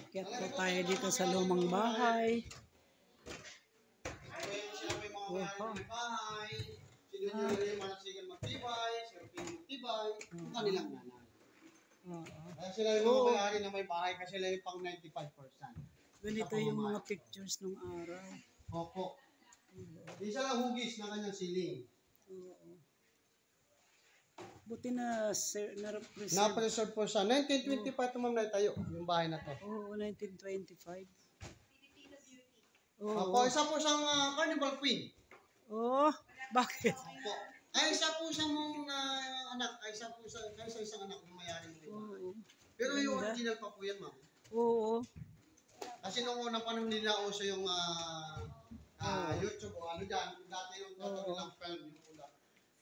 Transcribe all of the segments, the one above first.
Akyat po tayo dito sa lumang bahay. Sila may mga mayari ng bahay. Sino nyo yung manasigan magtibay, sirping magtibay, ang kanilang nanay. Kaya sila yung mga mayari na may bahay kasi sila yung pang 95%. Ganito yung mga pictures ng araw. Opo. Di siya lang hugis na kanyang siling. Oo. Buti na na-represent. Na-preserve po siya. 1925 ma'am na tayo, yung bahay na to. Oo, 1925. Opo, isa po siyang Carnival Queen. Oh, bakit? Opo. Ay, isa po siyang anak. Ay, isa po sa isang anak ng mayari ng bahay. Pero yung original pa po yan, ma'am. Oo. Kasi nung unang panahon nila uso yung YouTube o ano dyan, dati yung lang film, yung pula.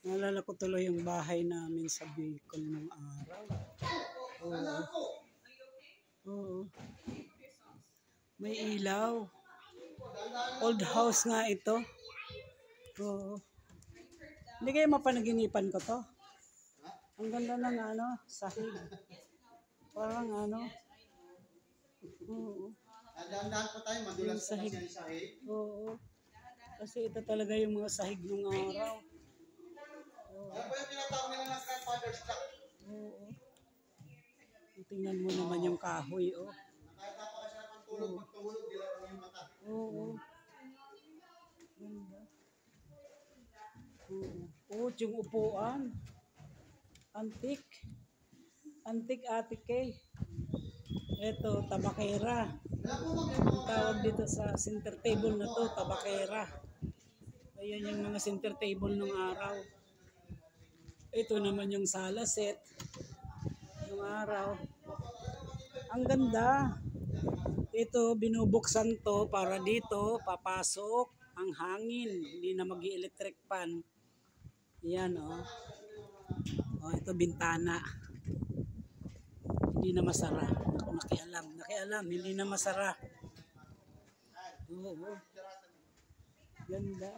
Naalala ko tuloy yung bahay namin sa Bicol nung araw. Oo. Oo. May ilaw. Old house nga ito. Oo. Hindi kayo mapanaginipan ko to. Ang ganda ng sahig. Parang Oo. Dahan-dahan po tayo, madulas pa kasi yung sahig. Oo. Kasi ito talaga yung mga sahig nung araw. Ano po yung tinatawag nila ng grandfather's clock? Oo. Tingnan mo naman yung kahoy, oh. Kahit napakasarap ang tulog, pag tumulog, dilaw lang yung mata. Oo. Ganda. Oo. Oh, yung upuan. Antik. Antik Ate Kay. Ito, tabakera. Ang tawag dito sa center table na to, tabakera. Ayan yung mga center table ng araw. Ito naman yung sala set ng araw. Ang ganda. Ito, binubuksan to para dito papasok ang hangin. Hindi na mag-electric fan. Yan, oh. Oh, ito bintana. Hindi na masara. Nakialam, hindi na masara. Oo. Ganda.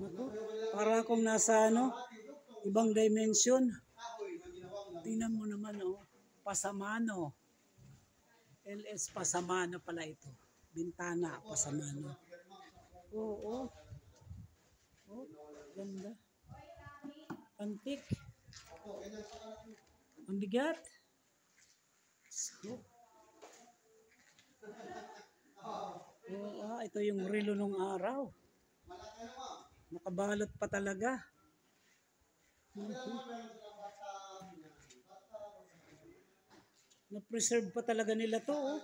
Naku, para akong nasa ibang dimension. Tingnan mo naman, oh. Pasamano. LS Pasamano pala ito. Bintana, Pasamano. Oo. Oh, ganda. Antik. Ang bigat. So. Ito yung relo ng araw. Nakabalot pa talaga. Na-preserve pa talaga nila to, oh.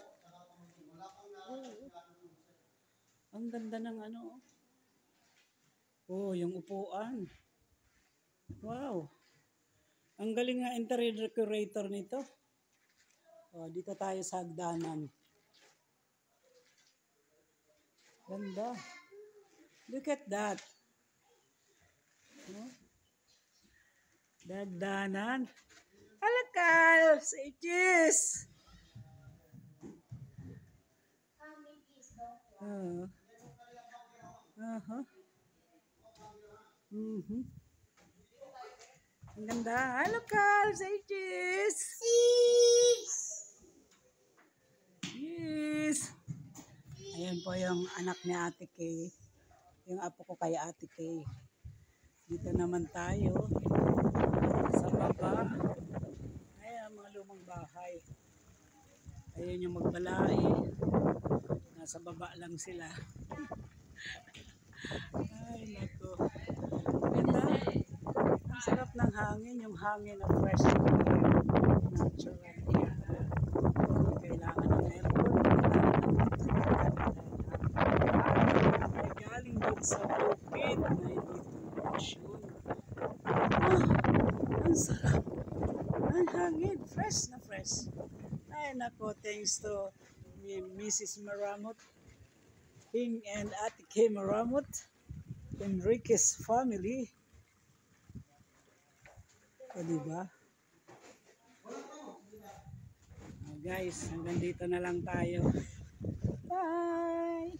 Ang ganda ng oh, yung upuan. Wow. Ang galing nga interior decorator nito. Oh, dito tayo sa hagdanan. Ganda. Look at that. Oh. Hagdanan. Halakal! Say cheese! Ang ganda. Hello, Carl. Say cheese. Cheese. Cheese. Ayan po yung anak ni Ate Kay. Yung apo ko kay Ate Kay. Dito naman tayo. Sa baba. Ayan, mga lumang bahay. Ayan yung magbalai. Nasa baba lang sila. Ay, naku. Ganda. Ang sarap ng hangin, yung hangin ng fresh air, natural air. Kailangan ng aircon. Ay galing doon sa bukid na hindi production. Ang sarap. Ang hangin, fresh na fresh. Ay nako, thanks to Mrs. Maramot, King and Ate Kay Maramot, Enriquez family. O, diba? Guys, hanggang dito na lang tayo. Bye!